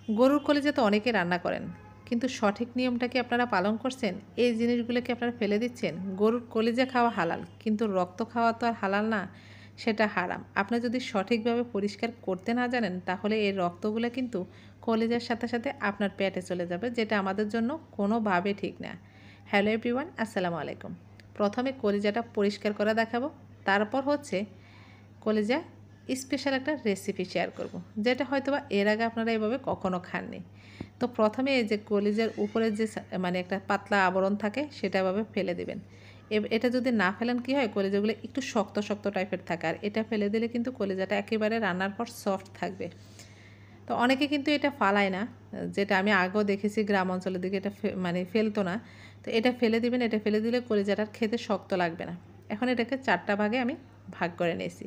গরুর কলিজা তো অনেকে রান্না করেন, কিন্তু সঠিক নিয়মটা কি আপনারা পালন করছেন? এই জিনিসগুলো কি আপনারা ফেলে দিচ্ছেন? গরুর কলিজা খাওয়া হালাল, কিন্তু রক্ত খাওয়া তো আর হালাল না, সেটা হারাম। আপনি যদি সঠিকভাবে পরিষ্কার করতে না জানেন, তাহলে এই রক্তগুলো কিন্তু কলিজার সাথে সাথে আপনার পেটে চলে যাবে, যেটা আমাদের জন্য কোনোভাবে ঠিক না। হ্যালো এভরিওয়ান, আসসালামু আলাইকুম। প্রথমে কলিজাটা পরিষ্কার করে দেখাবো, তারপর হচ্ছে কলিজা স্পেশাল একটা রেসিপি শেয়ার করব, যেটা হয়তোবা এর আগে আপনারা এভাবে কখনো খাননি। তো প্রথমে এই যে কলিজার উপরে যে মানে একটা পাতলা আবরণ থাকে, সেটা এভাবে ফেলে দিবেন। এটা যদি না ফেলেন কি হয়, কলিজাগুলো একটু শক্ত শক্ত টাইপের থাকে, আর এটা ফেলে দিলে কিন্তু কলিজাটা একেবারে রান্নার পর সফট থাকবে। তো অনেকে কিন্তু এটা ফালায় না, যেটা আমি আগেও দেখেছি গ্রাম অঞ্চলের দিকে এটা মানে ফেলতো না। তো এটা ফেলে দিবেন, এটা ফেলে দিলে কলিজাটার খেতে শক্ত লাগবে না। এখন এটাকে 4টা ভাগে আমি ভাগ করে নিয়েছি।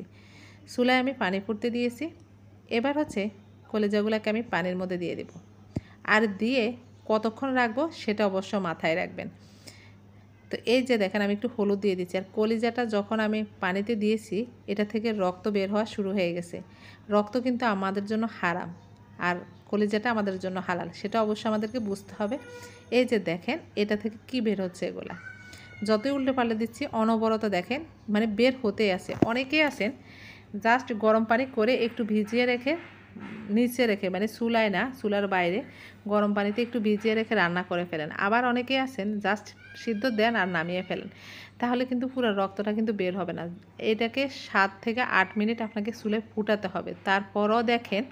চুলায় আমি পানি ফুটতে দিয়েছি। এবার হচ্ছে কলিজাগুলোকে আমি পানির মধ্যে দিয়ে দেব, আর দিয়ে কতক্ষণ রাখবো সেটা অবশ্য মাথায় রাখবেন। তো এই যে দেখেন, আমি একটু হলুদ দিয়ে দিচ্ছি। আর কলিজাটা যখন আমি পানিতে দিয়েছি, এটা থেকে রক্ত বের হওয়া শুরু হয়ে গেছে। রক্ত কিন্তু আমাদের জন্য হারাম, আর কলিজাটা আমাদের জন্য হালাল, সেটা অবশ্যই আমাদেরকে বুঝতে হবে। এই যে দেখেন, এটা থেকে কি বের হচ্ছে, এগুলা যতই উল্টে পাল্টে দিচ্ছি অনবরত দেখেন মানে বের হতেই আছে। অনেকেই আছেন জাস্ট গরম পানি করে একটু ভিজিয়ে রেখে নিচে রেখে, মানে চুলায় না, চুলার বাইরে গরম পানিতে একটু ভিজিয়ে রেখে রান্না করে ফেলেন। আবার অনেকেই আছেন জাস্ট সিদ্ধ দেন আর নামিয়ে ফেলেন, তাহলে কিন্তু পুরো রক্তটা কিন্তু বের হবে না। এটাকে 7 থেকে 8 মিনিট আপনাকে চুলে ফুটাতে হবে। তারপরও দেখেন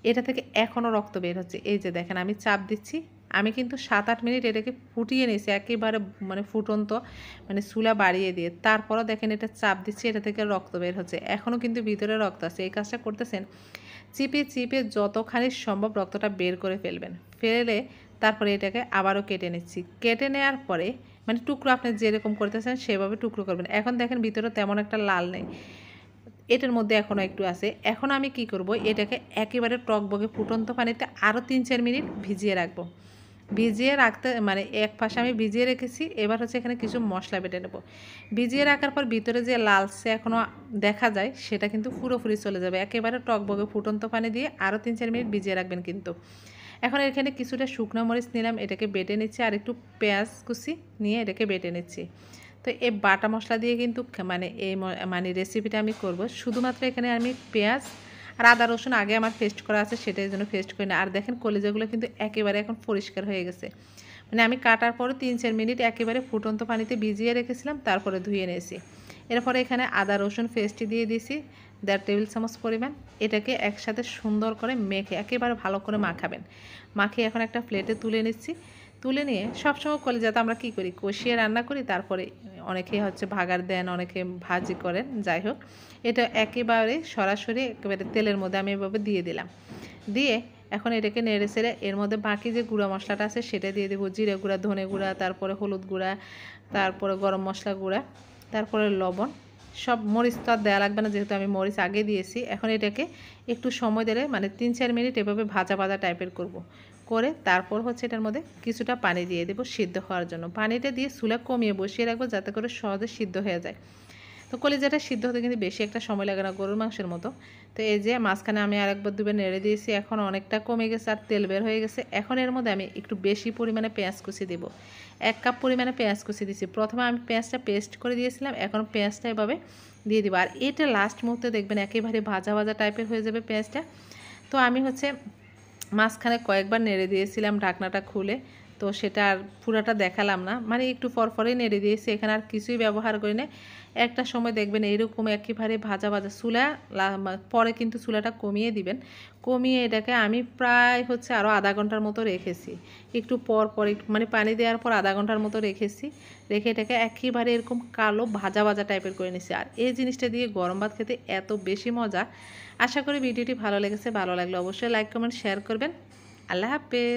এটা থেকে এখনও রক্ত বের হচ্ছে। এই যে দেখেন, আমি চাপ দিচ্ছি। আমি কিন্তু 7-8 মিনিট এটাকে ফুটিয়ে নিয়েছি একেবারে, মানে ফুটন্ত, মানে চুলা বাড়িয়ে দিয়ে। তারপরও দেখেন এটা চাপ দিচ্ছি, এটা থেকে রক্ত বের হচ্ছে। এখনও কিন্তু ভিতরে রক্ত আছে। এই কাজটা করতেছেন, চিপে চিপে যতখানি সম্ভব রক্তটা বের করে ফেলবেন। ফেলে তারপরে এটাকে আবারও কেটে নিচ্ছি। কেটে নেওয়ার পরে মানে টুকরো আপনি যেরকম করতেছেন সেভাবে টুকরো করবেন। এখন দেখেন ভিতরে তেমন একটা লাল নেই, এটার মধ্যে এখনও একটু আছে। এখন আমি কি করব, এটাকে একেবারে টকবগে ফুটন্ত পানিতে আরও 3-4 মিনিট ভিজিয়ে রাখবো। ভিজিয়ে রাখতে মানে এক পাশে আমি ভিজিয়ে রেখেছি। এবার হচ্ছে এখানে কিছু মশলা বেটে নেব। ভিজিয়ে রাখার পর ভিতরে যে লালচে এখনও দেখা যায়, সেটা কিন্তু পুরোপুরি চলে যাবে। একেবারে টকবগে ফুটন্ত পানি দিয়ে আরও 3-4 মিনিট ভিজিয়ে রাখবেন কিন্তু। এখন এখানে কিছুটা শুকনো মরিচ নিলাম, এটাকে বেটে নিচ্ছি, আর একটু পেঁয়াজ কুচি নিয়ে এটাকে বেটে নিচ্ছি। তো এই বাটা মশলা দিয়ে কিন্তু মানে এই মানে রেসিপিটা আমি করব। শুধুমাত্র এখানে আমি পেঁয়াজ আর আদা রসুন আগে আমার পেস্ট করা আছে, সেটার জন্য পেস্ট করি না। আর দেখেন কলিজাগুলো কিন্তু একেবারে এখন পরিষ্কার হয়ে গেছে। মানে আমি কাটার পরে 3-4 মিনিট একেবারে ফুটন্ত পানিতে ভিজিয়ে রেখেছিলাম, তারপরে ধুয়ে নিয়েছি। এরপরে এখানে আদা রসুন পেস্ট দিয়ে দিয়েছি 1.5 টেবিল চামচ পরিমাণ। এটাকে একসাথে সুন্দর করে মেখে একেবারে ভালো করে মাখাবেন। মাখিয়ে এখন একটা প্লেটে তুলে নিচ্ছি। তুলে নিয়ে সবসময় কলিজাটা আমরা কী করি, কষিয়ে রান্না করি, তারপরে অনেকে হচ্ছে ভাগার দেন, অনেকে ভাজি করেন। যাই হোক, এটা একেবারে সরাসরি একেবারে তেলের মধ্যে আমি এভাবে দিয়ে দিলাম। দিয়ে এখন এটাকে নেড়ে ছেড়ে এর মধ্যে বাকি যে গুঁড়া মশলাটা আছে সেটা দিয়ে দেবো। জিরে গুঁড়া, ধনে গুঁড়া, তারপরে হলুদ গুঁড়া, তারপরে গরম মশলা গুঁড়া, তারপরে লবণ। সব মরিচ তো আর দেওয়া লাগবে না, যেহেতু আমি মরিচ আগে দিয়েছি। এখন এটাকে একটু সময় দিলে মানে 3-4 মিনিট এভাবে ভাজা ভাজা টাইপের করব। করে তারপর হচ্ছে এটার মধ্যে কিছুটা পানি দিয়ে দেবো সিদ্ধ হওয়ার জন্য। পানিটা দিয়ে চুলা কমিয়ে বসিয়ে রাখবো, যাতে করে সহজে সিদ্ধ হয়ে যায়। তো কলিজাটা সিদ্ধ হতে কিন্তু বেশি একটা সময় লাগে না, গরুর মাংসের মতো। তো এই যে মাঝখানে আমি আরেকবার দুবার নেড়ে দিয়েছি, এখন অনেকটা কমে গেছে আর তেল বের হয়ে গেছে। এখন এর মধ্যে আমি একটু বেশি পরিমাণে পেঁয়াজ কুচি দেব। 1 কাপ পরিমাণে পেঁয়াজ কুচি দিয়েছি। প্রথমে আমি পেঁয়াজটা পেস্ট করে দিয়েছিলাম, এখন পেঁয়াজটা এভাবে দিয়ে দিব। আর এটা লাস্ট মুহূর্তে দেখবেন একেবারে ভাজা ভাজা টাইপের হয়ে যাবে পেঁয়াজটা। তো আমি হচ্ছে মাঝখানে কয়েকবার নেড়ে দিয়েছিলাম ঢাকনাটা খুলে, তো সেটা আর পুরাটা দেখালাম না, মানে একটু পরপরেই নেড়ে দিয়েছি। এখানে আর কিছুই ব্যবহার করি না। একটা সময় দেখবেন এইরকম একেবারে ভাজা ভাজা চুলা, পরে কিন্তু চুলাটা কমিয়ে দিবেন। কমিয়ে এটাকে আমি প্রায় হচ্ছে আরও আধা ঘন্টার মতো রেখেছি। একটু পর পর একটু মানে পানি দেওয়ার পর আধা ঘন্টার মতো রেখেছি। রেখে এটাকে একেবারে এরকম কালো ভাজা ভাজা টাইপের করে নিয়েছি। আর এই জিনিসটা দিয়ে গরম ভাত খেতে এত বেশি মজা। আশা করি ভিডিওটি ভালো লেগেছে। ভালো লাগলে অবশ্যই লাইক কমেন্ট শেয়ার করবেন। আল্লাহ হাফেজ।